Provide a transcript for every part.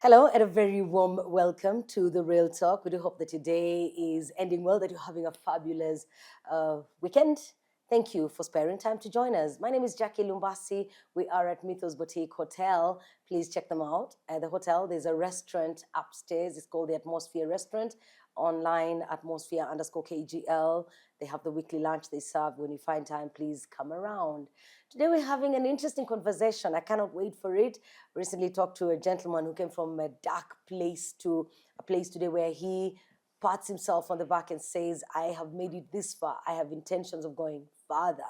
Hello, and a very warm welcome to the Real Talk. We do hope that your day is ending well, that you're having a fabulous weekend. Thank you for sparing time to join us. My name is Jackie Lumbasi. We are at Mythos Boutique Hotel. Please check them out. At the hotel, there's a restaurant upstairs. It's called the Atmosphere Restaurant. Online, atmosphere underscore KGL. They have the weekly lunch they serve. When you find time, please come around. Today we're having an interesting conversation. I cannot wait for it. Recently talked to a gentleman who came from a dark place to a place today where he pats himself on the back and says, I have made it this far. I have intentions of going farther.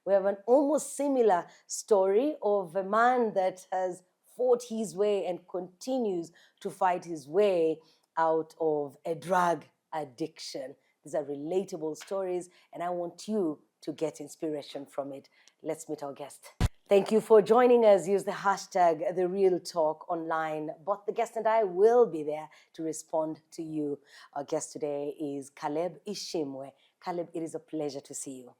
We have an almost similar story of a man that has fought his way and continues to fight his way out of a drug addiction. These are relatable stories, and I want you to get inspiration from it. Let's meet our guest. Thank you for joining us. Use the hashtag The Real Talk online. Both the guest and I will be there to respond to you. Our guest today is Caleb Ishimwe. Caleb, it is a pleasure to see you.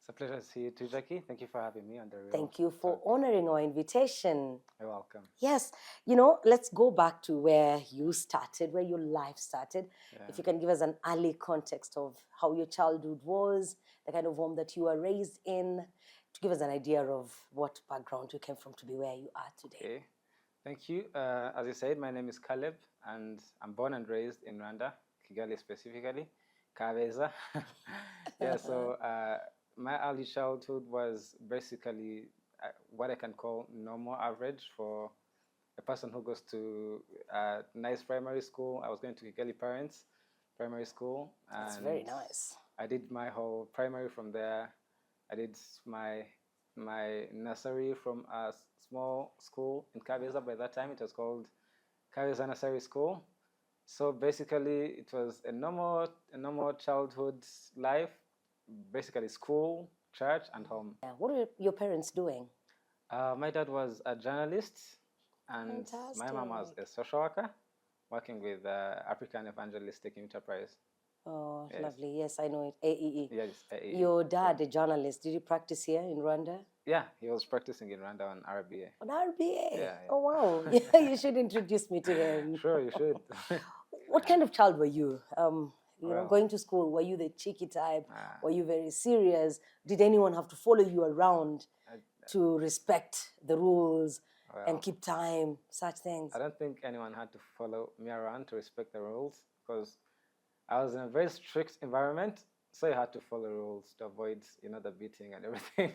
It's a pleasure to see you too, Jackie. Thank you for having me on the Real Thank you for Talk. honoring our invitation. You're welcome. Yes, let's go back to where you started, where your life started. Yeah. If you can give us an early context of how your childhood was, the kind of home that you were raised in, to give us an idea of what background you came from to be where you are today. Okay. Thank you. As you said, my name is Caleb, and I'm born and raised in Rwanda, Kigali specifically, Kabeza. Yeah, so my early childhood was basically what I can call normal average for a person who goes to a nice primary school. I was going to Kigali Parents Primary School. That's very nice. I did my whole primary from there. I did my nursery from a small school in Kabeza. By that time, it was called Kabeza Nursery School. So basically, it was a normal childhood life. Basically, school, church, and home. Yeah. What are your parents doing? My dad was a journalist, and Fantastic. my mom was a social worker, working with African Evangelistic Enterprise. Oh, Yes. Lovely. Yes, I know it. AEE. Yes, AEE. Your dad, a journalist, did you practice here in Rwanda? Yeah, he was practicing in Rwanda on RBA. On RBA? Yeah. Oh, wow. Yeah, you should introduce me to him. Sure, you should. What kind of child were you? Well, Going to school, were you the cheeky type? Ah. Were you very serious? Did anyone have to follow you around to respect the rules and keep time, such things? I don't think anyone had to follow me around to respect the rules, because I was in a very strict environment, so you had to follow rules to avoid, the beating and everything.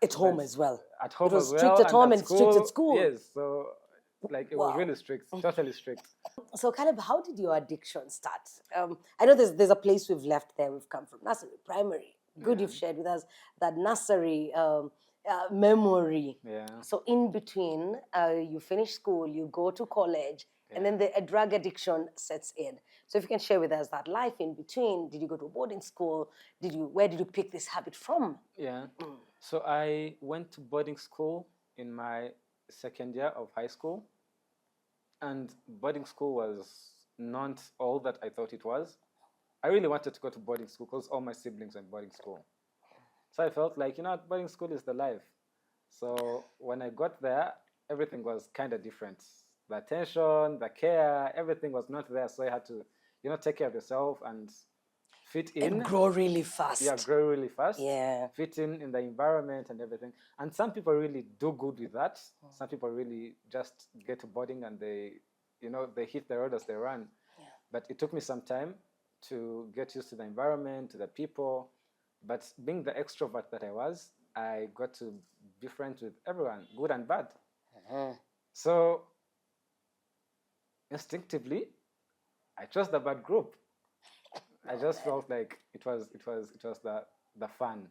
At home as well. At home It was as well. strict at home and school, strict at school. Yes, so it was really strict, totally strict. So, Caleb, how did your addiction start? I know there's a place we've left there. We've come from nursery, primary. Good, you've shared with us that nursery memory. Yeah. So, in between, you finish school, you go to college, and then the drug addiction sets in. So, if you can share with us that life in between, did you go to a boarding school? Where did you pick this habit from? Yeah. So I went to boarding school in my second year of high school, and boarding school was not all that I thought it was. I really wanted to go to boarding school because all my siblings were in boarding school. So I felt like, boarding school is the life. So when I got there, everything was kind of different. The attention, the care, everything was not there. So I had to, take care of yourself and fit in. And grow really fast. Yeah, grow really fast. Yeah. Fit in the environment and everything. And some people really do good with that. Some people really just get to boarding and they hit the road as they run. Yeah. But it took me some time to get used to the environment, to the people. But being the extrovert that I was, I got to be friends with everyone, good and bad. So instinctively, I chose the bad group. I just felt like it was the fun.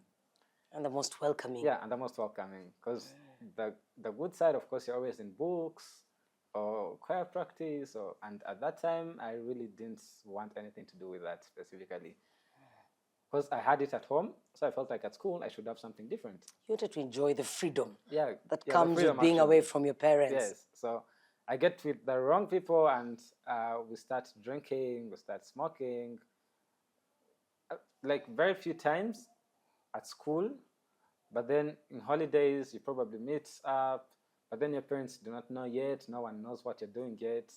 And the most welcoming. Yeah, and the most welcoming. Because the good side, of course, you're always in books or choir practice, and at that time I really didn't want anything to do with that specifically. Because I had it at home, so I felt like at school I should have something different. You wanted to enjoy the freedom that the comes freedom with being actually. away from your parents. Yes, so I get with the wrong people and we start drinking, we start smoking. Like very few times at school, but then in holidays you probably meet up, but then your parents do not know yet. No one knows what you're doing yet.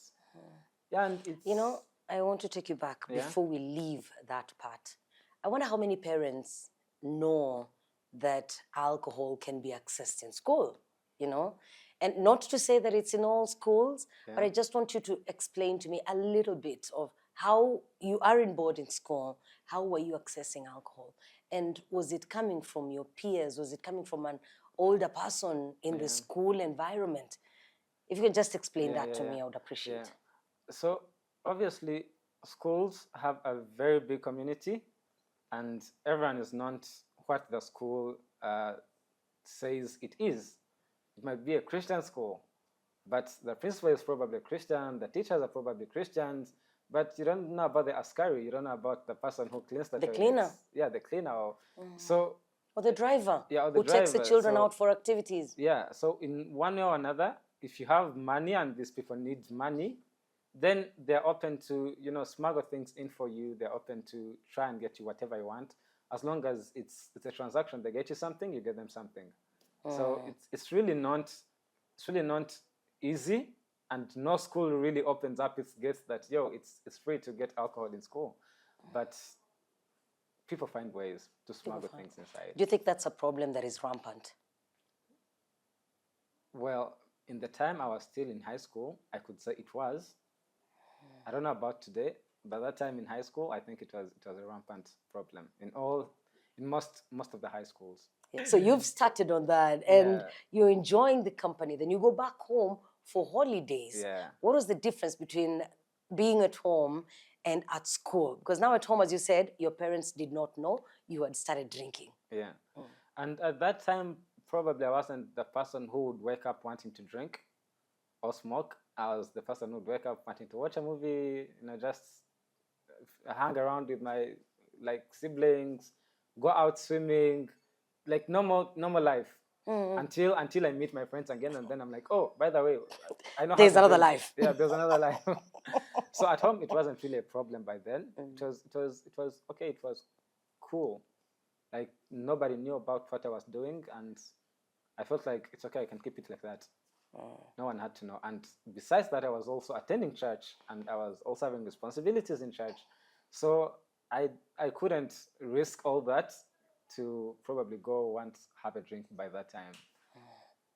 Yeah, and it's You know, I want to take you back yeah, before we leave that part. I wonder how many parents know that alcohol can be accessed in school, you know? And not to say that it's in all schools, but yeah. I just want you to explain to me a little bit of how you are in boarding school, how were you accessing alcohol? And was it coming from your peers? Was it coming from an older person in the Yeah. school environment? If you could just explain Yeah, that yeah, to yeah, me, I would yeah. appreciate. So obviously, schools have a very big community, and everyone is not what the school says it is. It might be a Christian school, but the principal is probably a Christian. The teachers are probably Christians, but you don't know about the askari. You don't know about the person who cleans the The toilets. cleaner. Yeah, the cleaner. So Or the driver yeah, or the who takes the driver. children So out for activities. yeah, so in one way or another, if you have money and these people need money, then they're open to, you know, smuggle things in for you. They're open to try and get you whatever you want, as long as it's a transaction. They get you something, you get them something. So it's really not easy, and no school really opens up its gates that it's free to get alcohol in school, but people find ways to smuggle things inside. Do you think that's a problem that is rampant? Well, in the time I was still in high school, I could say it was. I don't know about today, but that time in high school, I think it was a rampant problem in most of the high schools. So you've started on that and Yeah. you're enjoying the company. Then you go back home for holidays. Yeah. What was the difference between being at home and at school? Because now at home, as you said, your parents did not know you had started drinking. Yeah. And at that time, probably I wasn't the person who would wake up wanting to drink or smoke. I was the person who would wake up wanting to watch a movie, just hang around with my siblings, go out swimming, like normal life. Until I meet my friends again, and then I'm like, oh, by the way, I know how There's to another drink. life. Yeah, there's another life. So at home, it wasn't really a problem by then. It was okay. It was cool. Like nobody knew about what I was doing, and I felt like it's okay. I can keep it like that. No one had to know. And besides that, I was also attending church, and I was also having responsibilities in church. So I couldn't risk all that to probably go and have a drink by that time.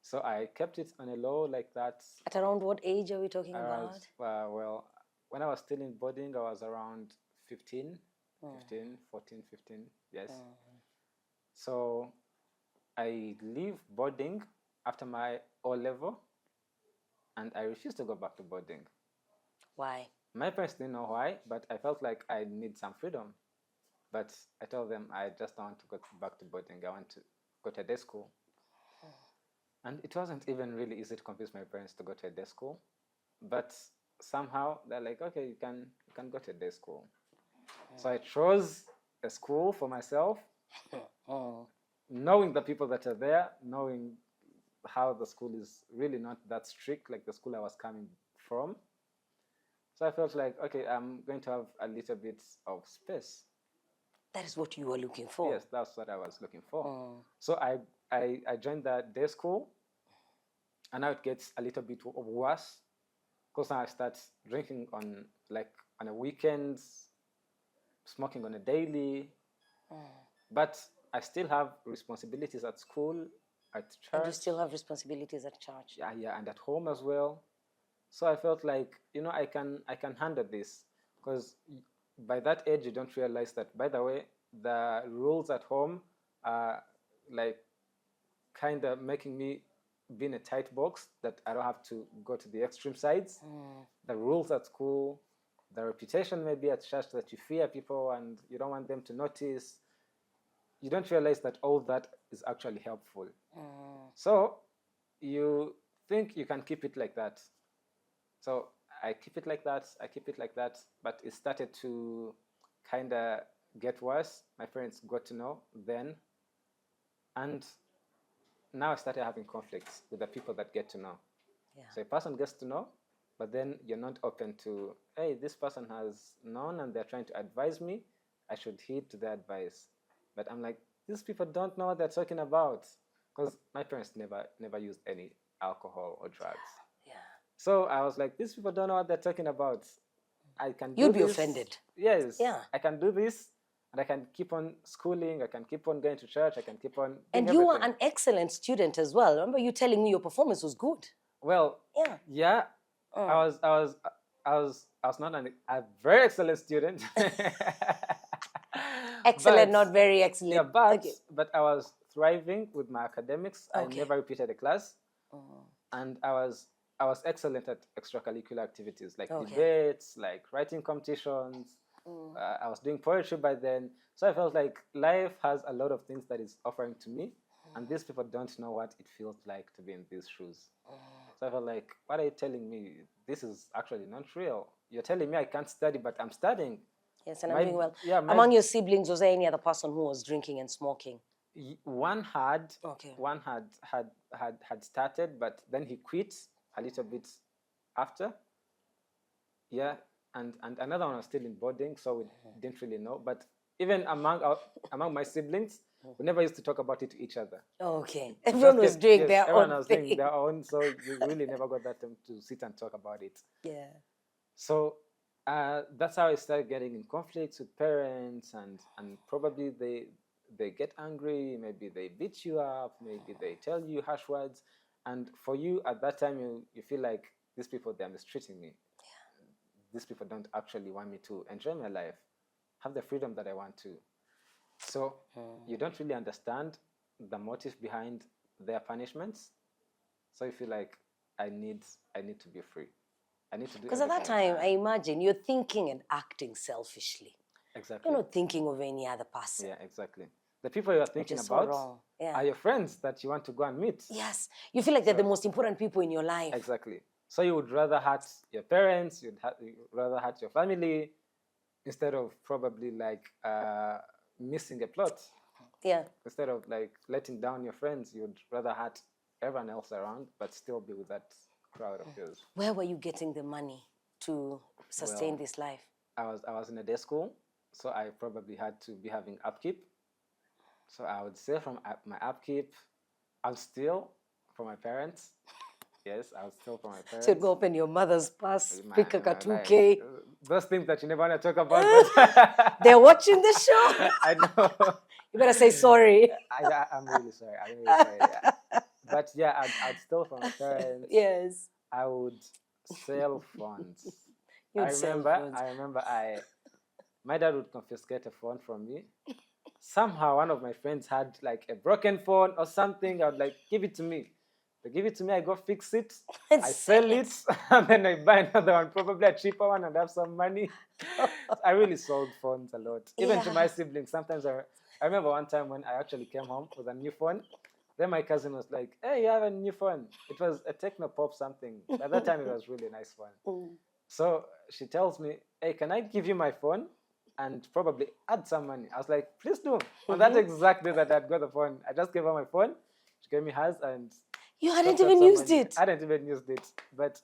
So I kept it on a low like that. At around what age are we talking about? Well, when I was still in boarding, I was around 15, 15, 14, 15, yes. So I leave boarding after my O level, and I refused to go back to boarding. Why? My parents didn't know why, but I felt like I need some freedom. But I told them I just don't want to go back to boarding. I want to go to a day school. And it wasn't even really easy to convince my parents to go to a day school. But somehow they're like, okay, you can go to a day school. So I chose a school for myself, knowing the people that are there, knowing how the school is really not that strict like the school I was coming from. So I felt like, okay, I'm going to have a little bit of space. That is what you were looking for. Yes, that's what I was looking for. So I joined that day school, and now it gets a little bit worse because now I start drinking on a weekends, smoking on a daily, but I still have responsibilities at school, at church. And you still have responsibilities at church. Yeah, and at home as well. So I felt like, I can handle this, because by that age you don't realize that, by the way, the rules at home are like kind of making me be in a tight box that I don't have to go to the extreme sides. The rules at school, the reputation maybe at church, that you fear people and you don't want them to notice. You don't realize that all that is actually helpful. So you think you can keep it like that. So I keep it like that, but it started to kind of get worse. My parents got to know then, and now I started having conflicts with the people that get to know. Yeah. So a person gets to know, but then you're not open to, hey, this person has known and they're trying to advise me, I should heed to their advice. But I'm like, these people don't know what they're talking about, because my parents never used any alcohol or drugs. Yeah. So I was like, these people don't know what they're talking about. I can do You'd be this. offended. Yes. Yeah. I can do this, and I can keep on schooling. I can keep on going to church. I can keep on doing And you were everything. an excellent student as well. Remember you telling me your performance was good. Well, Yeah. yeah. I was not a very excellent student. Excellent, But not very excellent. yeah, but Okay. but I was thriving with my academics. I Okay. never repeated a class, and I was excellent at extracurricular activities like Okay. debates, like writing competitions. I was doing poetry by then, so I felt like life has a lot of things that it's offering to me, and these people don't know what it feels like to be in these shoes. So I felt like, what are you telling me? This is actually not real. You're telling me I can't study, but I'm studying. Yes, and I'm doing well. Yeah, Among your siblings, was there any other person who was drinking and smoking? one had Okay. one had started, but then he quit a little bit after. Yeah, and another one was still in boarding, so we didn't really know. But even among my siblings, we never used to talk about it to each other. Okay. We Everyone just was kept- doing yes, their everyone own was thing. doing their own, so we really never got that time to sit and talk about it. Yeah. So that's how I started getting in conflicts with parents, and probably they get angry, maybe they beat you up, maybe they tell you harsh words, and for you at that time you feel like these people, they're mistreating me. These people don't actually want me to enjoy my life, have the freedom that I want to. So you don't really understand the motive behind their punishments. So you feel like I need to be free. I need to do Because at that everything time, I imagine you're thinking and acting selfishly. exactly. You're not thinking of any other person. Yeah, exactly. The people you are Which thinking is so about wrong. Yeah. are your friends that you want to go and meet. Yes. You feel like they're the most important people in your life. Exactly. So you would rather hurt your parents, you'd rather hurt your family, instead of probably like missing a plot. Yeah. Instead of like letting down your friends, you'd rather hurt everyone else around, but still be with that crowd of yours. Where were you getting the money to sustain Well, this life? I was in a day school, so I probably had to be having upkeep. So I would say from my upkeep, I'll steal from my parents. Yes, I'll steal from my parents. So you'd go open your mother's purse, pick a Like, 2K. those things that you never want to talk about. But They're watching the show. I know. You better say sorry. I'm really sorry. I'm really sorry. Yeah. But yeah, I'd steal from my parents. Yes. I would sell phones. You'd sell phones. I remember my dad would confiscate a phone from me. Somehow one of my friends had like a broken phone or something. I would like, give it to me. They give it to me, I go fix it, I sell it, and then I buy another one, probably a cheaper one, and have some money. I really sold phones a lot, even to my siblings. Sometimes I remember one time when I actually came home with a new phone. Then my cousin was like, "Hey, you have a new phone." It was a Techno Pop something. By that time, it was really a nice one. So she tells me, "Hey, can I give you my phone and probably add some money?" I was like, "Please do." On that exact day that I'd got the phone, I just gave her my phone. She gave me hers, and you hadn't even used it. I hadn't even used it, but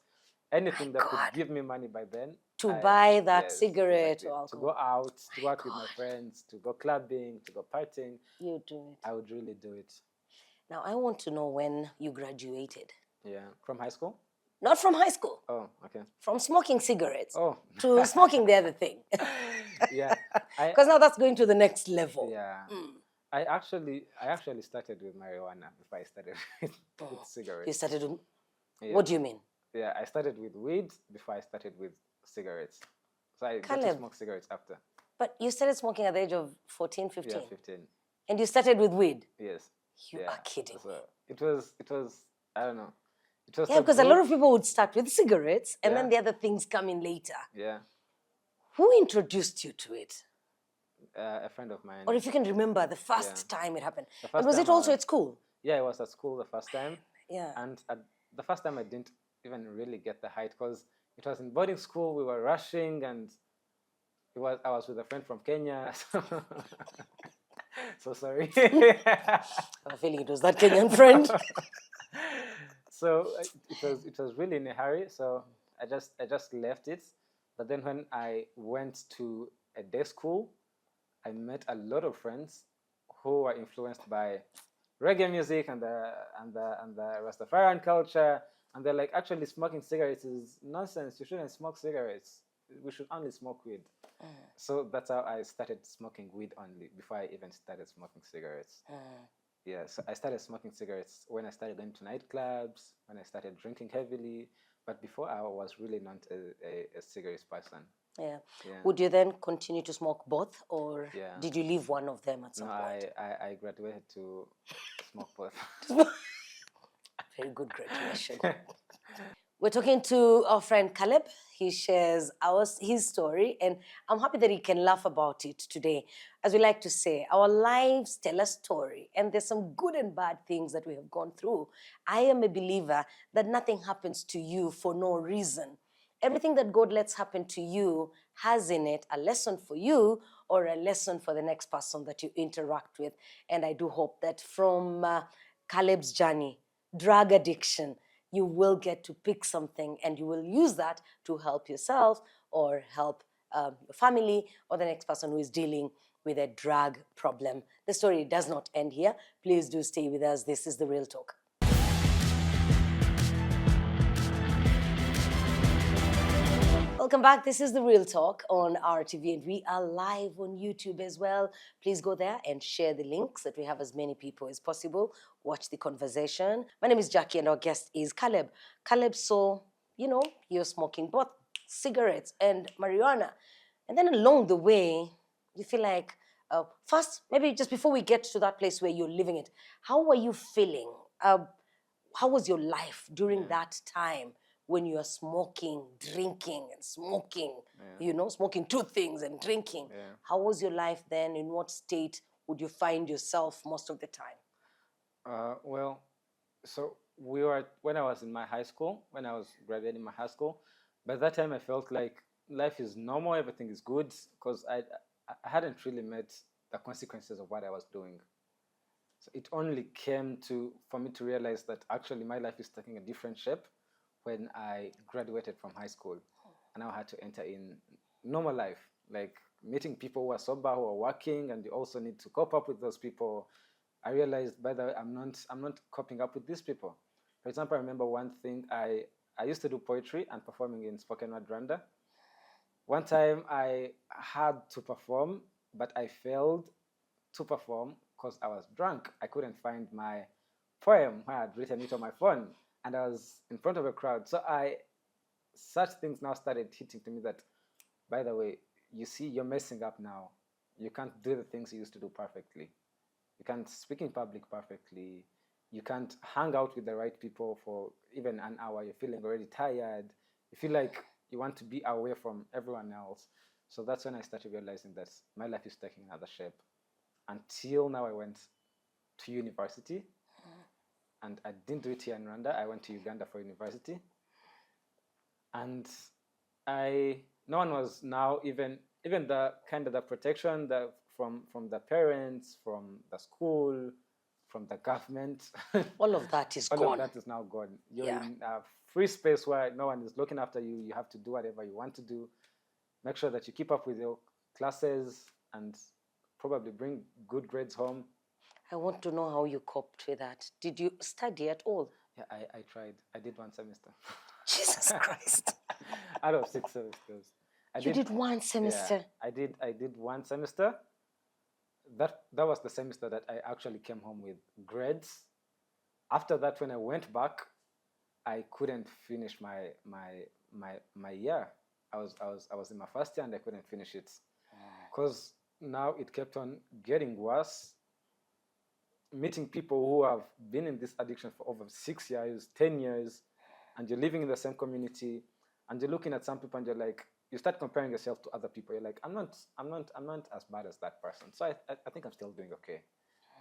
anything that could give me money by then. To buy that yes, cigarette exactly. or alcohol. To go out, to work with my friends, to go clubbing, to go partying. You do it. I would really do it. Now, I want to know when you graduated. Yeah, from high school? Not from high school. Oh, okay. From smoking cigarettes Oh. to smoking the other thing. Yeah. Because now that's going to the next level. Yeah. I actually started with marijuana before I started with cigarettes. You started with, yeah. What do you mean? Yeah, I started with weed before I started with cigarettes. So I got to smoke cigarettes after. But you started smoking at the age of 14, 15? Yeah, 15. And you started with weed? Yes. You are kidding. So it was, I don't know. It was because a lot of people would start with cigarettes and then the other things come in later. Yeah. Who introduced you to it? A friend of mine. Or if you can remember the first time it happened. And was it also at school? Yeah, it was at school the first time. Yeah. And the first time I didn't even really get the height because it was in boarding school. We were rushing, and I was with a friend from Kenya. So sorry. I have a feeling it was that Kenyan friend. So it was really in a hurry. So I just left it. But then when I went to a day school, I met a lot of friends who were influenced by reggae music and the Rastafarian culture, and they're like, actually, smoking cigarettes is nonsense. You shouldn't smoke cigarettes. We should only smoke weed. So that's how I started smoking weed only before I even started smoking cigarettes. Yeah, so I started smoking cigarettes when I started going to nightclubs, when I started drinking heavily. But before, I was really not a cigarette person. Yeah. Yeah. Would you then continue to smoke both, or Yeah. did you leave one of them at some No, point? I graduated to smoke both. Very good graduation. We're talking to our friend Caleb. He shares his story, and I'm happy that he can laugh about it today. As we like to say, our lives tell a story, and there's some good and bad things that we have gone through. I am a believer that nothing happens to you for no reason. Everything that God lets happen to you has in it a lesson for you or a lesson for the next person that you interact with. And I do hope that from Caleb's journey, drug addiction, you will get to pick something and you will use that to help yourself or help your family or the next person who is dealing with a drug problem. The story does not end here. Please do stay with us. This is The Real Talk. Welcome back. This is The Real Talk on RTV, and we are live on YouTube as well. Please go there and share the links that we have as many people as possible. Watch the conversation. My name is Jackie, and our guest is Caleb. Caleb, so, you're smoking both cigarettes and marijuana. And then along the way, you feel like, first, maybe just before we get to that place where you're living it, how were you feeling? How was your life during that time when you are smoking, drinking, and smoking, smoking two things and drinking? Yeah. How was your life then? In what state would you find yourself most of the time? Well, so when I was in my high school, when I was graduating my high school, by that time I felt like life is normal, everything is good, because I hadn't really met the consequences of what I was doing. So it only came for me to realize that actually my life is taking a different shape when I graduated from high school. And now I had to enter in normal life, like meeting people who are sober, who are working, and you also need to cope up with those people. I realized, by the way, I'm not coping up with these people. For example, I remember one thing. I used to do poetry and performing in spoken word Rwanda. One time I had to perform, but I failed to perform because I was drunk. I couldn't find my poem. I had written it on my phone, and I was in front of a crowd. So such things now started hitting to me that, by the way, you see, you're messing up now. You can't do the things you used to do perfectly. You can't speak in public perfectly. You can't hang out with the right people for even an hour. You're feeling already tired. You feel like you want to be away from everyone else. So that's when I started realizing that my life is taking another shape. Until now, I went to university, and I didn't do it here in Rwanda. I went to Uganda for university, and no one was now even the kind of the protection that from the parents, from the school, from the government. All of that is All gone. of that is now gone. You're in a free space where no one is looking after you. You have to do whatever you want to do. Make sure that you keep up with your classes and probably bring good grades home. I want to know how you coped with that. Did you study at all? Yeah, I tried. I did one semester. Jesus Christ. Out of 6 semesters. You did one semester? Yeah, I did one semester. That was the semester that I actually came home with grades. After that, when I went back, I couldn't finish my year. I was in my first year and I couldn't finish it. Because now it kept on getting worse. Meeting people who have been in this addiction for over 6 years, 10 years, and you're living in the same community, and you're looking at some people and you're like, you start comparing yourself to other people. You're like, I'm not as bad as that person. So I think I'm still doing okay.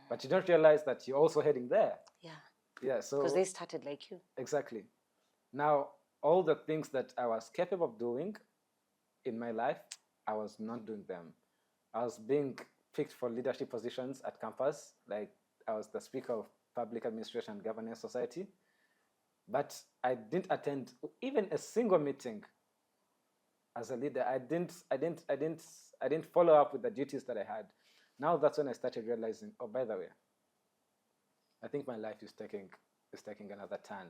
But you don't realize that you're also heading there. Yeah. Yeah. So because they started like you. Exactly. Now, all the things that I was capable of doing in my life, I was not doing them. I was being picked for leadership positions at campus, like I was the speaker of Public Administration and Governance Society, but I didn't attend even a single meeting as a leader. I didn't follow up with the duties that I had. Now that's when I started realizing, oh, by the way, I think my life is taking another turn.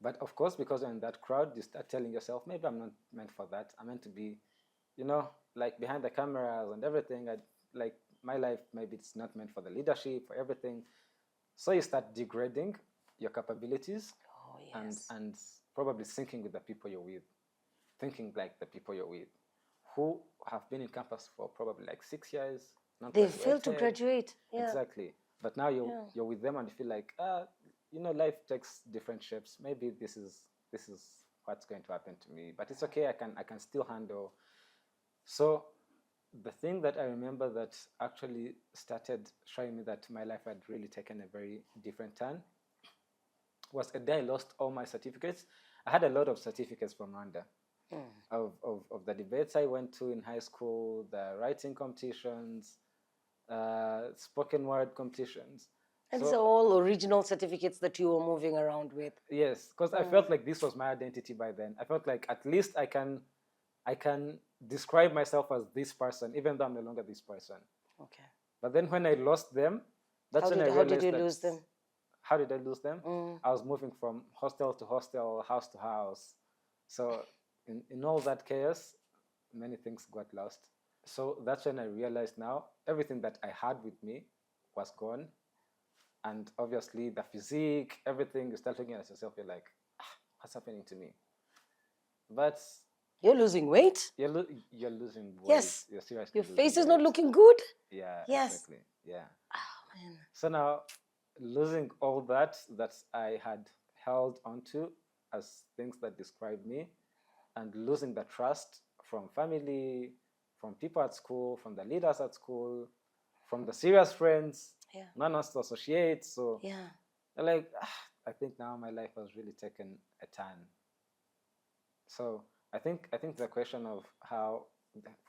But of course, because you're in that crowd, you start telling yourself, maybe I'm not meant for that. I'm meant to be, like behind the cameras and everything. Like my life, maybe it's not meant for the leadership, for everything. So you start degrading your capabilities, Oh, yes. and probably sinking with the people you're with, thinking like the people you're with, who have been in campus for probably like 6 years, not They fail to graduated. graduate. Yeah. Exactly. But now you're Yeah. you're with them and you feel like, life takes different shapes. Maybe this is what's going to happen to me. But it's okay. I can still handle. So the thing that I remember that actually started showing me that my life had really taken a very different turn was a day I lost all my certificates. I had a lot of certificates from Rwanda of the debates I went to in high school, the writing competitions, spoken word competitions. And these are all original certificates that you were moving around with. Yes, because I felt like this was my identity by then. I felt like at least I can describe myself as this person, even though I'm no longer this person. Okay. But then when I lost them, that's when I How realized did you that. lose them? How did I lose them? I was moving from hostel to hostel, house to house. So in all that chaos, many things got lost. So that's when I realized now everything that I had with me was gone. And obviously the physique, everything, you start looking at yourself, you're like, what's happening to me? But You're losing weight? you're losing weight. Yes. You're seriously Your losing face is weight. not looking good? Yeah, Yes. exactly. Yeah. Oh, man. So now, losing all that I had held onto as things that describe me, and losing the trust from family, from people at school, from the leaders at school, from the serious friends, none wants to associate. So Yeah. like, I think now my life has really taken a turn. So I think the question of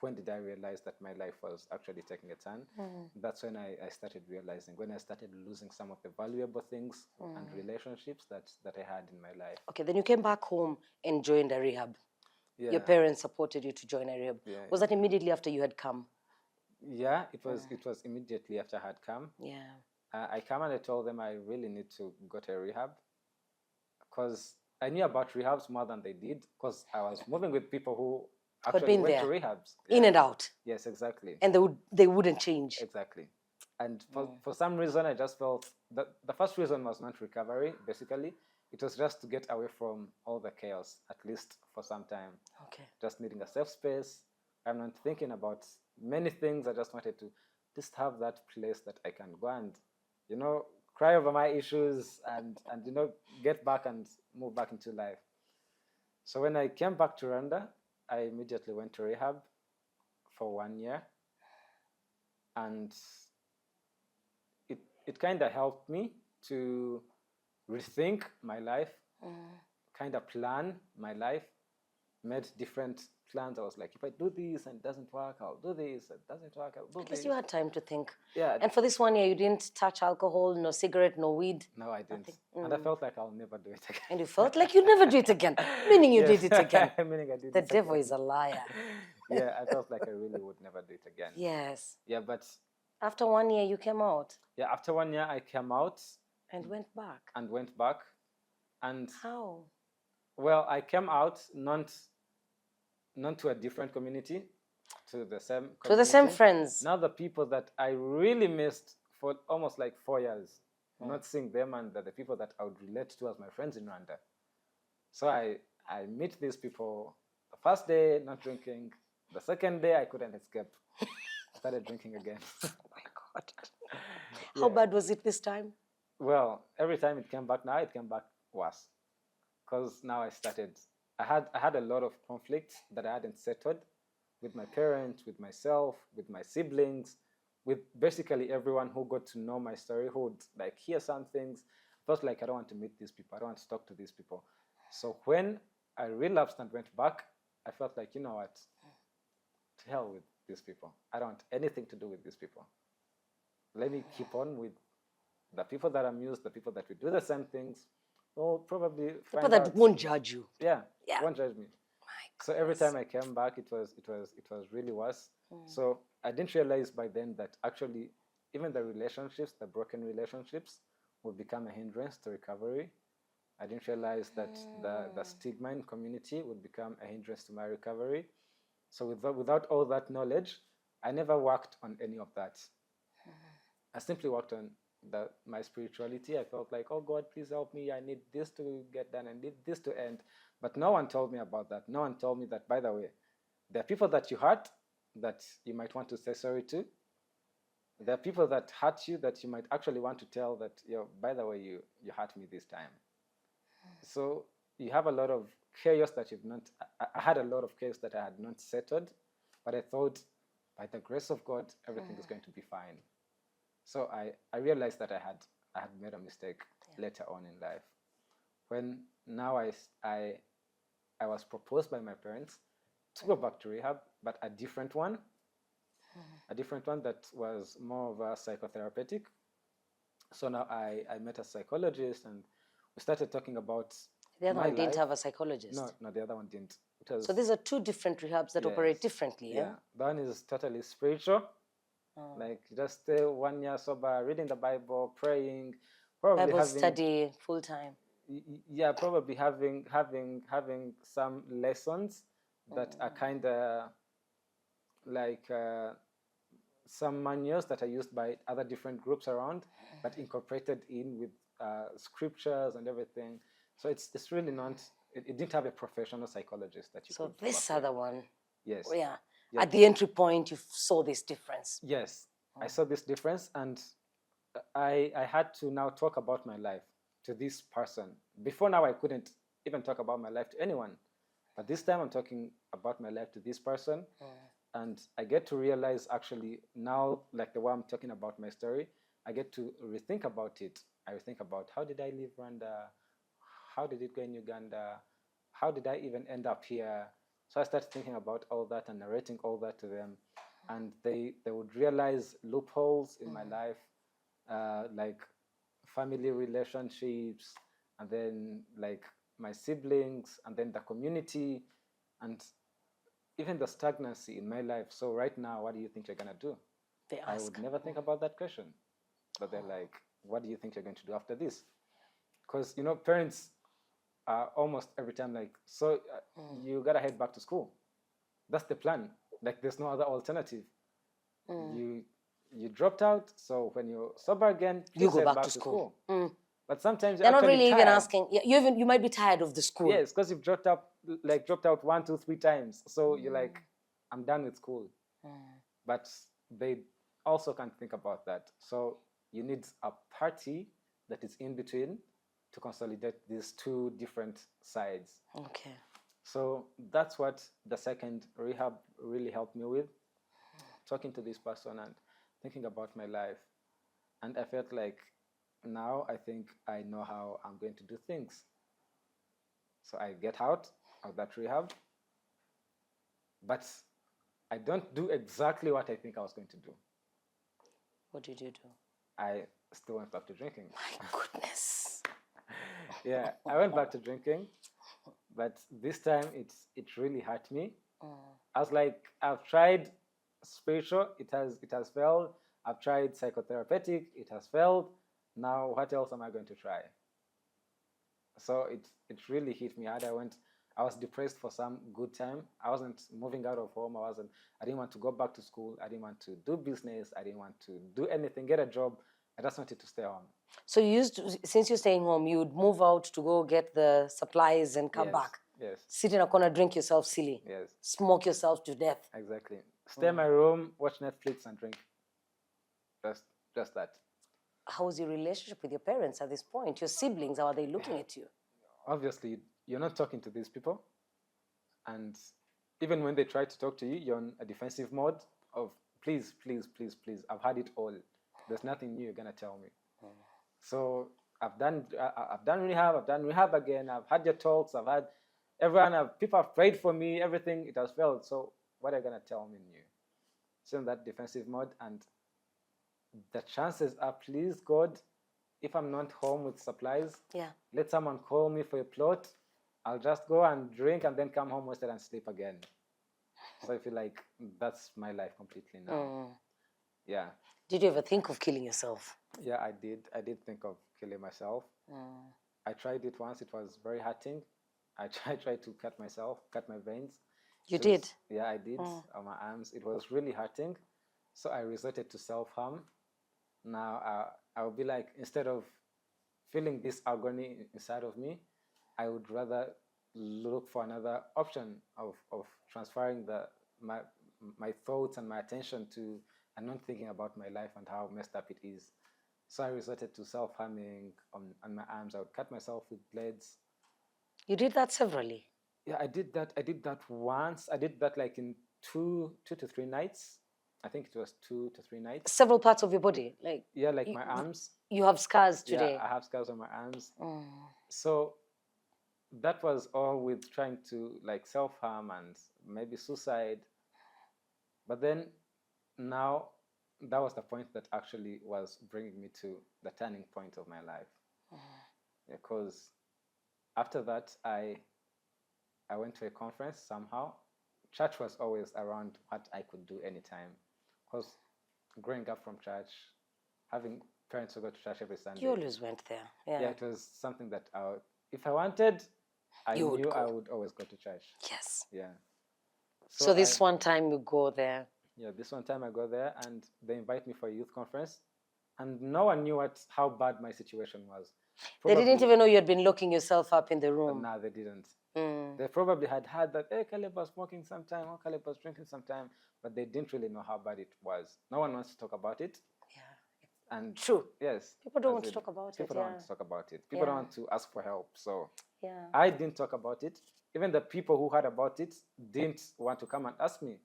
when did I realize that my life was actually taking a turn? That's when I started realizing, when I started losing some of the valuable things and relationships that I had in my life. Okay, then you came back home and joined a rehab. Yeah. Your parents supported you to join a rehab. Yeah, Was that immediately after you had come? Yeah, it was immediately after I had come. Yeah. I come and I told them I really need to go to a rehab, because I knew about rehabs more than they did, because I was moving with people who actually been went there. to rehabs. In and out. Yes, exactly. And they wouldn't change. Exactly. And for some reason, I just felt that the first reason was not recovery, basically. It was just to get away from all the chaos, at least for some time. Okay. Just needing a safe space. I'm not thinking about many things. I just wanted to just have that place that I can go and, cry over my issues and get back and move back into life. So when I came back to Rwanda, I immediately went to rehab for 1 year. And it kind of helped me to rethink my life, kind of plan my life, made different plans. I was like, if I do this and it doesn't work, I'll do this. It doesn't work, I'll do At this. least you had time to think. Yeah. And for this 1 year, you didn't touch alcohol, no cigarette, no weed? No, I didn't. And I felt like I'll never do it again. And you felt like you'd never do it again, meaning you did it again. Meaning I did The it devil again. is a liar. Yeah, I felt like I really would never do it again. Yes. Yeah, but after 1 year, you came out. Yeah, after 1 year, I came out. And went back. And how? Well, I came out not to a different community, to the same community. To the same friends. Now the people that I really missed for almost like 4 years, not seeing them, and the people that I would relate to as my friends in Rwanda. So I meet these people. The first day, not drinking. The second day, I couldn't escape. I started drinking again. Oh my God. How bad was it this time? Well, every time it came back, now it came back worse. Because now I had a lot of conflicts that I hadn't settled with my parents, with myself, with my siblings, with basically everyone who got to know my story, who would like hear some things. I felt like I don't want to meet these people. I don't want to talk to these people. So when I relapsed and went back, I felt like, you know what? To hell with these people. I don't want anything to do with these people. Let me keep on with the people that I'm used, the people that we do the same things. Well, probably people that won't judge you. Yeah, won't judge me. So every time I came back, it was really worse. So I didn't realize by then that actually even the relationships, the broken relationships, would become a hindrance to recovery. I didn't realize that the stigma in community would become a hindrance to my recovery. So without all that knowledge, I never worked on any of that. I simply worked on my spirituality. I felt like, oh God, please help me. I need this to get done. I need this to end. But no one told me about that. No one told me that, by the way, there are people that you hurt that you might want to say sorry to. There are people that hurt you that you might actually want to tell that, by the way, you hurt me this time. So you have a lot of chaos that you've not, I had a lot of chaos that I had not settled, but I thought by the grace of God, everything is going to be fine. So I realized that I had made a mistake later on in life. When now I was proposed by my parents to go back to rehab, but a different one that was more of a psychotherapeutic. So now I met a psychologist and we started talking about the other one didn't have a psychologist. No, the other one didn't. So these are two different rehabs that operate differently. Yeah, the one is totally spiritual. Like just stay 1 year sober, reading the Bible, praying, probably Bible study full time. Yeah, probably having some lessons that are kind of like some manuals that are used by other different groups around, but incorporated in with scriptures and everything. So it's really not. It didn't have a professional psychologist that you. So this other one. Yes. Yeah. At the entry point, you saw this difference. Yes, I saw this difference, and I had to now talk about my life to this person. Before now, I couldn't even talk about my life to anyone, but this time I'm talking about my life to this person, and I get to realize actually now, like the way I'm talking about my story, I get to rethink about it. I rethink about how did I leave Rwanda, how did it go in Uganda, how did I even end up here. So I started thinking about all that and narrating all that to them, and they would realize loopholes in my life, like family relationships, and then like my siblings, and then the community, and even the stagnancy in my life. So right now, what do you think you're gonna do? They ask. I would never think about that question, but they're like, what do you think you're going to do after this? Because parents are almost every time like, so you gotta head back to school. That's the plan. Like there's no other alternative. You dropped out, so when you're sober again, you go back to school. But sometimes they're not really even asking. You might be tired of the school. Yes, because you've dropped out 1, 2, 3 times. So you're like, I'm done with school. But they also can't think about that. So you need a party that is in between to consolidate these two different sides. Okay. So that's what the second rehab really helped me with, talking to this person and thinking about my life. And I felt like now I think I know how I'm going to do things. So I get out of that rehab, but I don't do exactly what I think I was going to do. What did you do? I still went back to drinking. My goodness. Yeah, I went back to drinking, but this time it really hurt me. I was like, I've tried spiritual, it has failed. I've tried psychotherapeutic, it has failed. Now what else am I going to try? So it really hit me hard. I was depressed for some good time. I wasn't moving out of home. I didn't want to go back to school. I didn't want to do business. I didn't want to do anything, get a job. I just wanted to stay home. So since you're staying home, you would move out to go get the supplies and come back. Yes. Sit in a corner, drink yourself silly. Yes. Smoke yourself to death. Exactly. Stay in my room, watch Netflix and drink. Just that. How was your relationship with your parents at this point? Your siblings, how are they looking at you? Obviously, you're not talking to these people. And even when they try to talk to you, you're on a defensive mode of, please, please, please, please, I've had it all. There's nothing new you're going to tell me. So I've done rehab again. I've had your talks. I've had people have prayed for me. Everything, it has failed. So what are you going to tell me new? So in that defensive mode, and the chances are, please God, if I'm not home with supplies, let someone call me for a plot. I'll just go and drink and then come home wasted and sleep again. So I feel like that's my life completely now. Yeah. Did you ever think of killing yourself? Yeah, I did. I did think of killing myself. I tried it once. It was very hurting. tried to cut myself, cut my veins. You did? Yeah, I did on my arms. It was really hurting. So I resorted to self-harm. Now I'll be like, instead of feeling this agony inside of me, I would rather look for another option of transferring my thoughts and my attention to, and not thinking about my life and how messed up it is. So I resorted to self-harming on my arms. I would cut myself with blades. You did that severally? Yeah, I did that. I did that once. I did that like in two to three nights. I think it was 2 to 3 nights. Several parts of your body, like yeah, like my arms. You have scars today. Yeah, I have scars on my arms. So that was all with trying to like self-harm and maybe suicide. But then now that was the point that actually was bringing me to the turning point of my life. Because after that, I went to a conference somehow. Church was always around what I could do anytime. Because growing up from church, having parents who go to church every Sunday. You always went there. Yeah. Yeah, it was something that if I wanted, I knew I would always go to church. Yes. Yeah. So this one time you go there. Yeah, this one time I go there and they invite me for a youth conference. And no one knew how bad my situation was. Probably, they didn't even know you had been locking yourself up in the room. No, they didn't. They probably had heard that, hey, Caleb was smoking sometime, or Caleb was drinking sometime, but they didn't really know how bad it was. No one wants to talk about it. Yeah. And true. Yes. People don't want to talk about it. People don't want to talk about it. People don't want to ask for help. So yeah. I didn't talk about it. Even the people who heard about it didn't want to come and ask me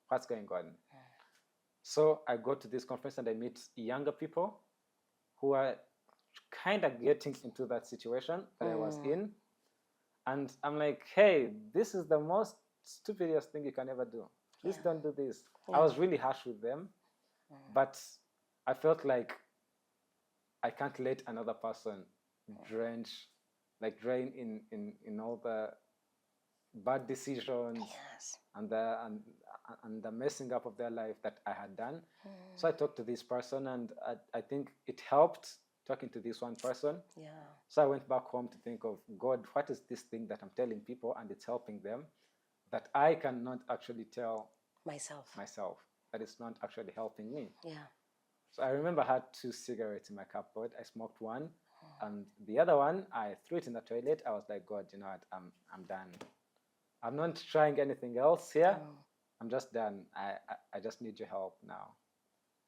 what's going on. So I go to this conference and I meet younger people who are kind of getting into that situation that I was in. And I'm like, hey, this is the most stupidest thing you can ever do. Please don't do this. I was really harsh with them, but I felt like I can't let another person drain in all the bad decisions and the messing up of their life that I had done. So I talked to this person, and I think it helped talking to this one person. Yeah. So I went back home to think of, God, what is this thing that I'm telling people and it's helping them that I cannot actually tell myself that it's not actually helping me. Yeah. So I remember I had 2 cigarettes in my cupboard. I smoked one, and the other one I threw it in the toilet. I was like, God, you know what? I'm done. I'm not trying anything else here. I'm just done. I just need your help now.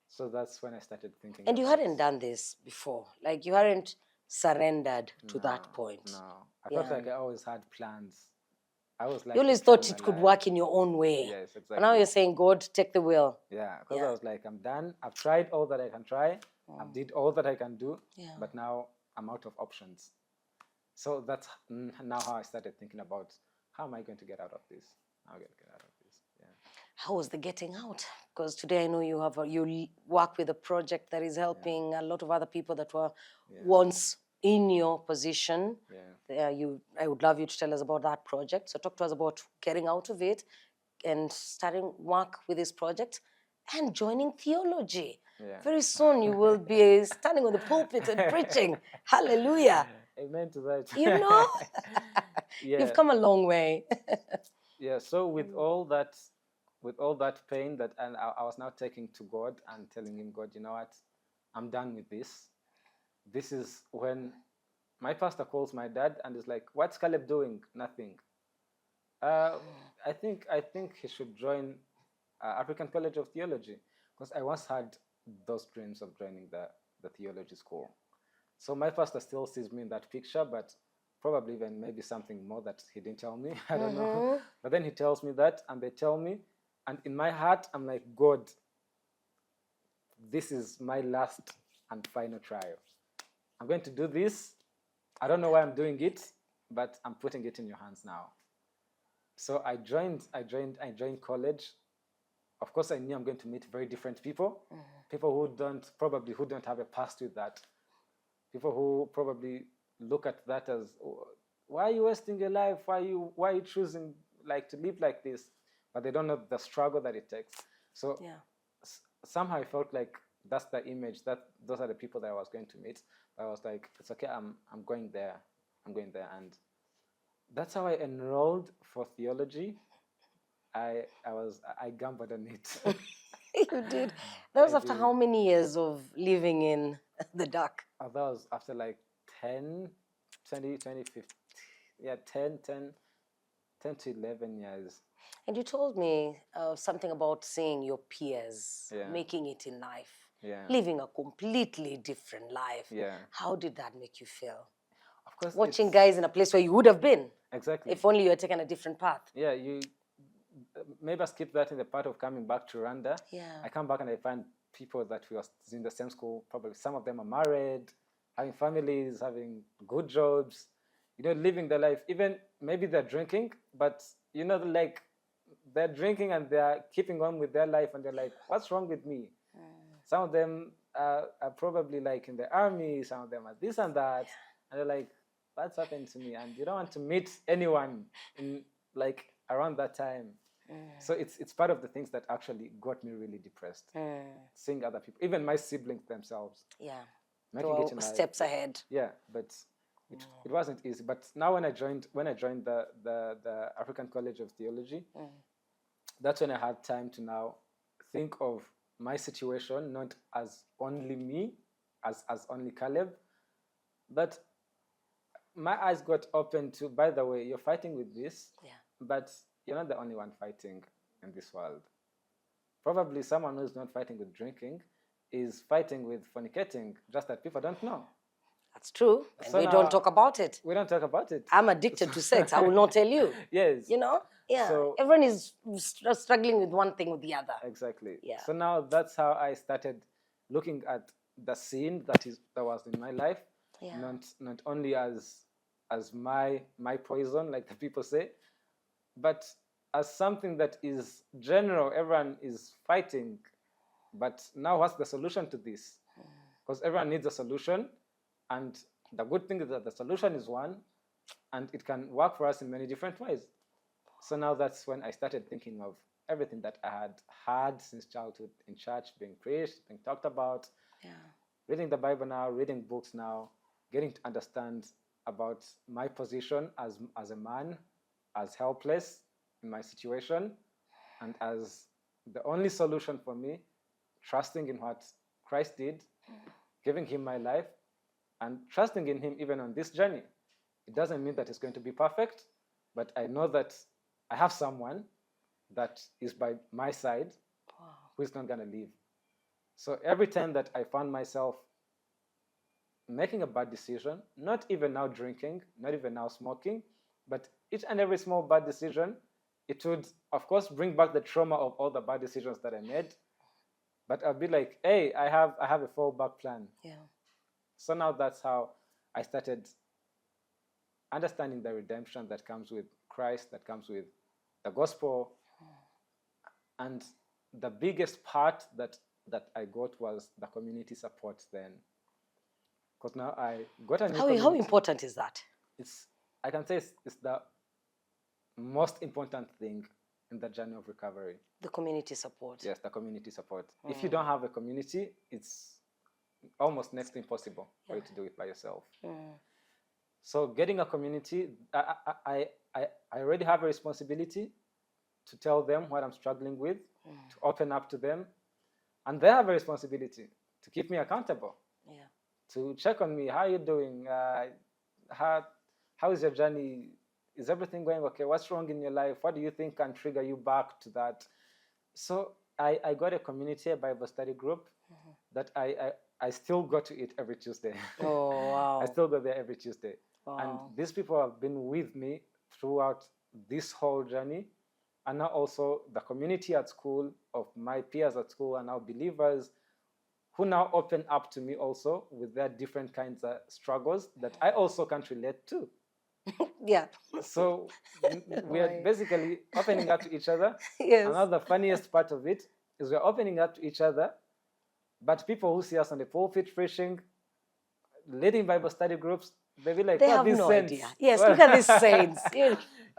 So that's when I started thinking. And you hadn't done this before? Like you hadn't surrendered to that point? No. I felt like I always had plans. I was like, you always thought it could work in your own way. Yes, exactly. But now you're saying, God, take the wheel. Yeah, because I was like, I'm done. I've tried all that I can try. I've did all that I can do. Yeah. But now I'm out of options. So that's now how I started thinking about, how am I going to get out of this? How am I going to get out of this? Yeah. How was the getting out? Because today I know you work with a project that is helping a lot of other people that were once in your position. Yeah. I would love you to tell us about that project. So talk to us about getting out of it and starting work with this project and joining theology. Yeah. Very soon you will be standing on the pulpit and preaching. Hallelujah. Amen to that. You know? You've come a long way. Yeah, so with all that pain that, and I was now taking to God and telling him, God, you know what? I'm done with this. This is when my pastor calls my dad and is like, what's Caleb doing? Nothing. I think he should join African College of Theology, because I once had those dreams of joining the theology school. So my pastor still sees me in that picture, but probably even maybe something more that he didn't tell me. I don't know. But then he tells me that, and they tell me, and in my heart, I'm like, God, this is my last and final trial. I'm going to do this. I don't know why I'm doing it, but I'm putting it in your hands now. So I joined college. Of course, I knew I'm going to meet very different people. People who don't have a past with that. People who probably look at that as, why are you wasting your life? Why are you choosing to live like this? But they don't know the struggle that it takes. So somehow I felt like that's the image, that those are the people that I was going to meet. I was like, it's okay, I'm going there. I'm going there. And that's how I enrolled for theology. I gambled on it. You did. That was I after did. how many years of living in the dark? That was after like 10, 20, 15, yeah, 10 to 11 years. And you told me something about seeing your peers Yeah. making it in life, Yeah. living a completely different life. Yeah. How did that make you feel? Of course, Watching guys in a place where you would have been. Exactly. If only you had taken a different path. Yeah, maybe I skip that in the part of coming back to Rwanda. Yeah. I come back and I find people that we were in the same school. Probably some of them are married, having families, having good jobs, living their life. Even maybe they're drinking, but like they're drinking and they're keeping on with their life, and they're like, what's wrong with me? Some of them are probably like in the army, some of them are this and that, and they're like, what's happened to me? And you don't want to meet anyone in like around that time. So it's part of the things that actually got me really depressed. Seeing other people, even my siblings themselves. Yeah. Making it in life. Steps ahead. Yeah, but it wasn't easy. But now when I joined the African College of Theology, that's when I had time to now think of my situation, not as only me, as only Caleb, but my eyes got open to, by the way, you're fighting with this, but you're not the only one fighting in this world. Probably someone who's not fighting with drinking is fighting with fornicating, just that people don't know. That's true. And So we now, don't talk about it. We don't talk about it. I'm addicted to sex. I will not tell you. Yes. Yeah. So, everyone is struggling with one thing or the other. Exactly. Yeah. So now that's how I started looking at the sin that was in my life, not only as my poison, like the people say, but as something that is general. Everyone is fighting, but now what's the solution to this? Because everyone needs a solution, and the good thing is that the solution is one, and it can work for us in many different ways. So now that's when I started thinking of everything that I had had since childhood in church, being preached, being talked about, reading the Bible now, reading books now, getting to understand about my position as a man, as helpless in my situation, and as the only solution for me, trusting in what Christ did, giving him my life, and trusting in him even on this journey. It doesn't mean that it's going to be perfect, but I know that I have someone that is by my side who is not going to leave. So every time that I found myself making a bad decision, not even now drinking, not even now smoking, but each and every small bad decision, it would, of course, bring back the trauma of all the bad decisions that I made. But I'll be like, hey, I have a fallback plan. Yeah. So now that's how I started understanding the redemption that comes with Christ, that comes with the gospel. And the biggest part that I got was the community support then. Because now I got a new community. How important is that? I can say it's the most important thing in the journey of recovery. The community support. Yes, the community support. If you don't have a community, it's almost next to impossible for you to do it by yourself. So getting a community, I already have a responsibility to tell them what I'm struggling with, to open up to them. And they have a responsibility to keep me accountable, to check on me. How are you doing? How is your journey? Is everything going okay? What's wrong in your life? What do you think can trigger you back to that? So I got a community, a Bible study group that I still go to it every Tuesday. Oh, wow. I still go there every Tuesday. Wow. And these people have been with me throughout this whole journey. And now also the community at school of my peers at school are now believers who now open up to me also with their different kinds of struggles that I also can't relate to. Yeah. So we are basically opening up to each other. Yes. Another funniest part of it is we're opening up to each other, but people who see us on the pulpit preaching, leading Bible study groups, They'll be like, They "What have these no saints?" idea. Yes, look at these saints.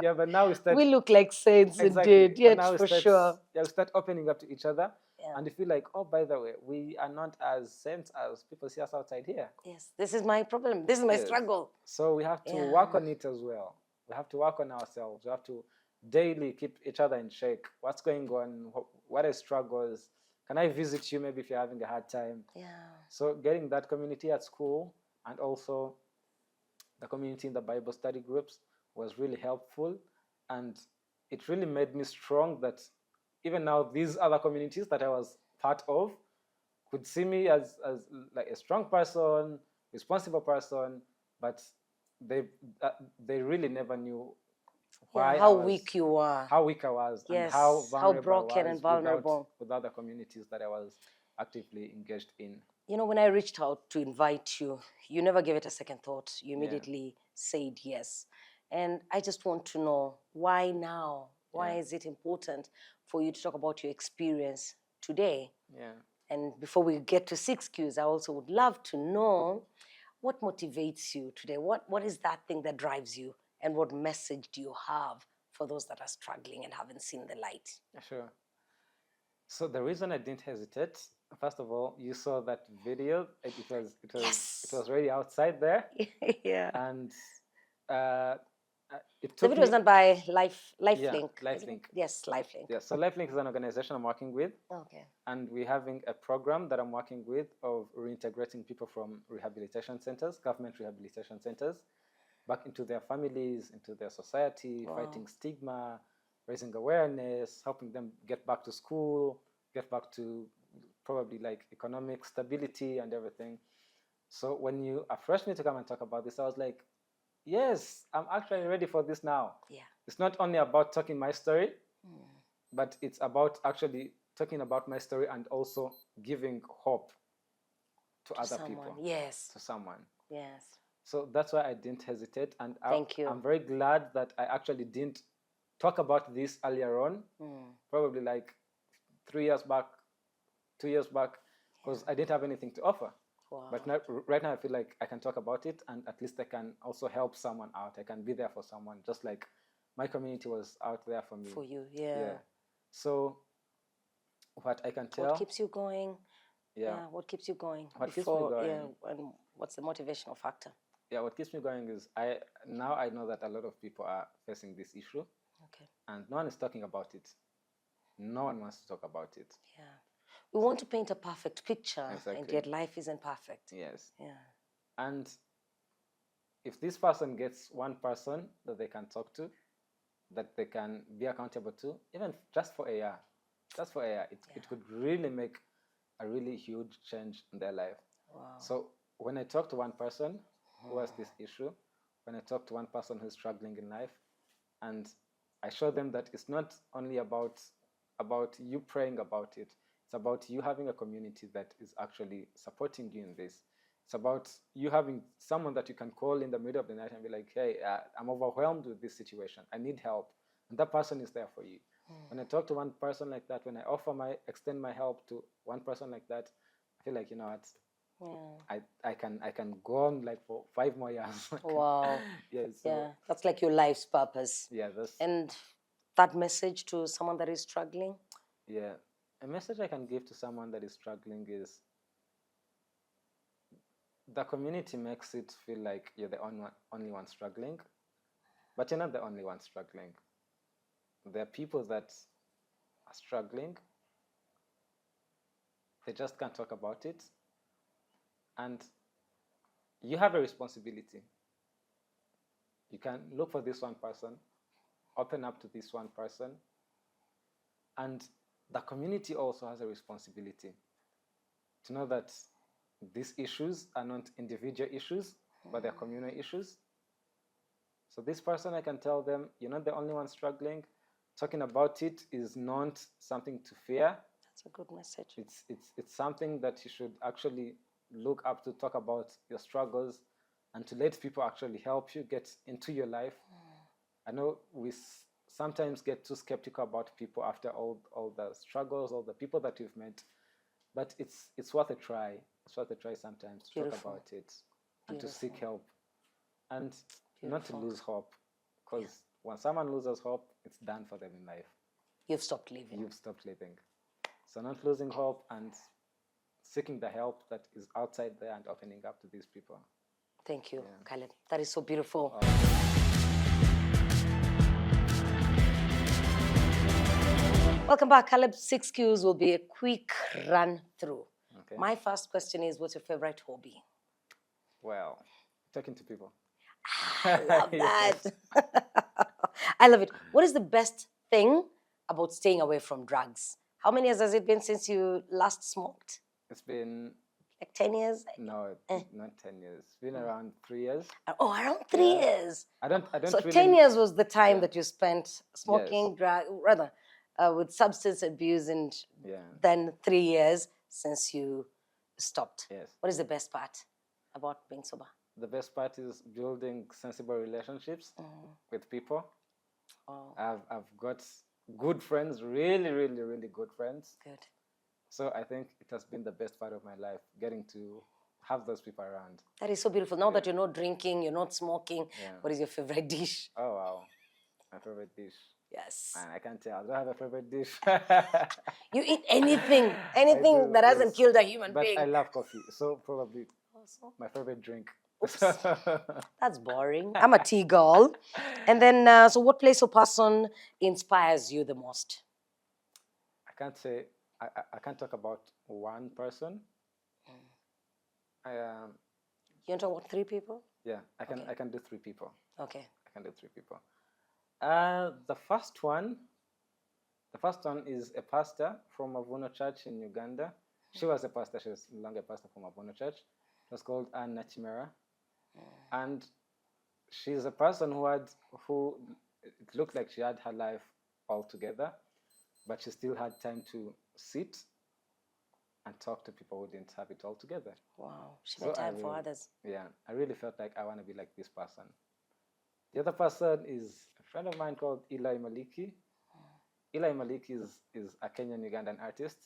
Yeah, but now we start We look like saints exactly. indeed. But Yes, now we for start, sure. yeah, we start opening up to each other, Yeah. and you feel like, oh, by the way, we are not as saints as people see us outside here. Yes, this is my problem. This is my Yes. struggle. So we have to Yeah. work on it as well. We have to work on ourselves. We have to daily keep each other in check. What's going on? What are struggles? Can I visit you maybe if you're having a hard time? Yeah. So getting that community at school and also the community in the Bible study groups was really helpful. And it really made me strong that even now these other communities that I was part of could see me as like a strong person, responsible person, but they they really never knew why Yeah, I how was, weak you are. how weak I was, and Yes, how how vulnerable I broken and was vulnerable. without the communities that I was actively engaged in. You know, when I reached out to invite you, you never gave it a second thought. You Yeah. immediately said yes. And I just want to know why now? Why Yeah. is it important for you to talk about your experience today? Yeah. And before we get to 6Qs, I also would love to know what motivates you today. What is that thing that drives you? And what message do you have for those that are struggling and haven't seen the light? Sure. So the reason I didn't hesitate, first of all, you saw that video. Yes. It was already outside there, Yeah. and uh, it The took video was me. done by Yeah, LifeLink. LifeLink. Yes, LifeLink. Yeah, so LifeLink is an organization I'm working with, Okay. and we're having a program that I'm working with of reintegrating people from rehabilitation centers, government rehabilitation centers, back into their families, into their society, Wow. fighting stigma, raising awareness, helping them get back to school, get back to probably like economic stability and everything. So when you approached me to come and talk about this, I was like, yes, I'm actually ready for this now. Yeah. It's not only about talking my story, Mm. but it's about actually talking about my story and also giving hope to other someone. people. Yes. To someone. Yes. So that's why I didn't hesitate. And Thank you. I'm very glad that I actually didn't talk about this earlier on, probably like 3 years back, 2 years back, because I didn't have anything to offer. Wow. But now, right now, I feel like I can talk about it, and at least I can also help someone out. I can be there for someone, just like my community was out there for me. For you, yeah. Yeah. So, what I can tell. What keeps you going? Yeah. What keeps you going? What keeps me going? Yeah. And what's the motivational factor? Yeah. What keeps me going is I know that a lot of people are facing this issue. Okay. And no one is talking about it. No one wants to talk about it. Yeah. We want to paint a perfect picture, Exactly. and yet life isn't perfect. Yes. Yeah. And if this person gets one person that they can talk to, that they can be accountable to, even just for a year, it could really make a really huge change in their life. Wow. So when I talk to one person who has this issue, when I talk to one person who's struggling in life, and I show them that it's not only about you praying about it. It's about you having a community that is actually supporting you in this. It's about you having someone that you can call in the middle of the night and be like, hey, I'm overwhelmed with this situation. I need help. And that person is there for you. When I talk to one person like that, when I extend my help to one person like that, I feel like, you know what, I can go on like for 5 more years. Wow. Yeah, so, yeah, that's like your life's purpose. Yeah, and that message to someone that is struggling? Yeah, a message I can give to someone that is struggling is the community makes it feel like you're the only one struggling, but you're not the only one struggling. There are people that are struggling. They just can't talk about it. And you have a responsibility. You can look for this one person, open up to this one person, and the community also has a responsibility to know that these issues are not individual issues, but they're communal issues. So this person, I can tell them, you're not the only one struggling. Talking about it is not something to fear. That's a good message. It's something that you should actually look up to, talk about your struggles, and to let people actually help you get into your life. I know we sometimes get too skeptical about people after all the struggles, all the people that you've met, but it's worth a try. It's worth a try sometimes to talk about it and to seek help. and not to Beautiful. lose hope, because when someone loses hope, it's done for them in life. You've stopped living. You've stopped living. So not losing hope and seeking the help that is outside there and opening up to these people. Thank you, Caleb. That is so beautiful. Welcome back. Caleb's 6 Qs will be a quick run through. Okay. My first question is, what's your favorite hobby? Well, talking to people. I love that. I love it. What is the best thing about staying away from drugs? How many years has it been since you last smoked? It's been Like 10 years? no, not 10 years. It's been around 3 years. Oh, around 3 years. I don't So really 10 years was the time that you spent Yes. smoking, with substance abuse, and then 3 years since you stopped. Yes. What is the best part about being sober? The best part is building sensible relationships with people. Oh, I've got good friends, really, really, really good friends. good. So I think it has been the best part of my life, getting to have those people around. That is so beautiful. Now that you're not drinking, you're not smoking, what is your favorite dish? Oh, wow. My favorite dish. Yes. Man, I can't tell. I don't have a favorite dish. You eat anything that hasn't killed a human being. But I love coffee, so probably my favorite drink. Oops. That's boring. I'm a tea girl. And then, so what place or person inspires you the most? I can't say, I can't talk about one person. You want to talk about 3 people? Yeah, I can do 3 people. Okay. I can do 3 people. The first one is a pastor from Mavuno Church in Uganda. She was a pastor. She was no longer a pastor from Mavuno Church. It was called Anna Chimera. And she's a person who it looked like she had her life all together, but she still had time to sit and talk to people who didn't have it all together. Wow. She made time for others. Yeah, I really felt like I want to be like this person. The other person is a friend of mine called Eli Maliki. Eli Maliki is a Kenyan Ugandan artist.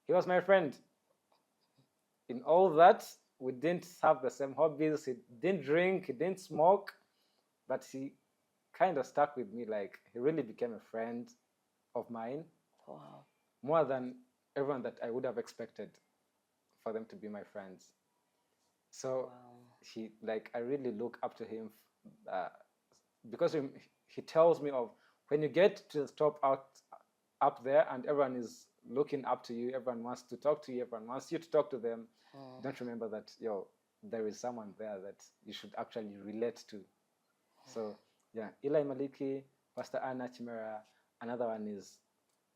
He was my friend. In all that, we didn't have the same hobbies. He didn't drink, he didn't smoke, but he kind of stuck with me. Like, he really became a friend of mine. Wow. More than everyone that I would have expected for them to be my friends. So I really look up to him because he tells me of when you get to the top up there and everyone is looking up to you, everyone wants to talk to you, everyone wants you to talk to them. Don't remember that, there is someone there that you should actually relate to. So, yeah, Eli Maliki, Pastor Anna Chimera. Another one is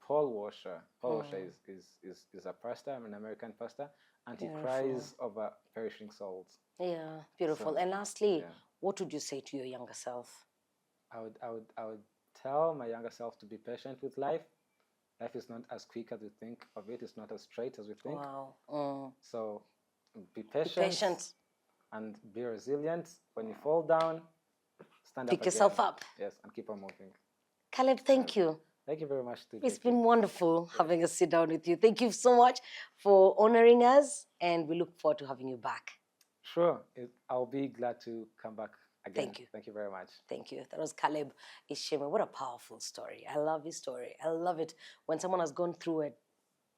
Paul Washer. Paul Washer is a pastor, an American pastor, and he cries over perishing souls. Yeah, beautiful. So, and lastly, what would you say to your younger self? I would tell my younger self to be patient with life. Life is not as quick as we think of it. It's not as straight as we think. Wow. So be patient and be resilient. When you fall down, stand up again. Pick yourself up. Yes, and keep on moving. Caleb, thank you. Thank you very much. It's been wonderful having a sit down with you. Thank you so much for honoring us, and we look forward to having you back. Sure. I'll be glad to come back again. Thank you. Thank you very much. Thank you. That was Caleb Ishimwe. What a powerful story. I love his story. I love it when someone has gone through a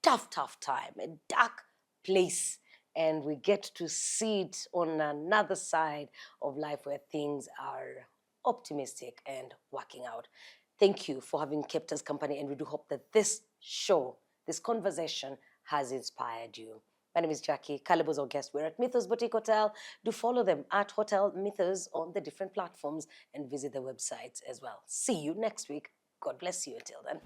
tough time, a dark place, and we get to see it on another side of life where things are optimistic and working out. Thank you for having kept us company, and we do hope that this show, this conversation, has inspired you. My name is Jackie. Caleb was our guest. We're at Mythos Boutique Hotel. Do follow them at Hotel Mythos on the different platforms and visit their websites as well. See you next week. God bless you until then.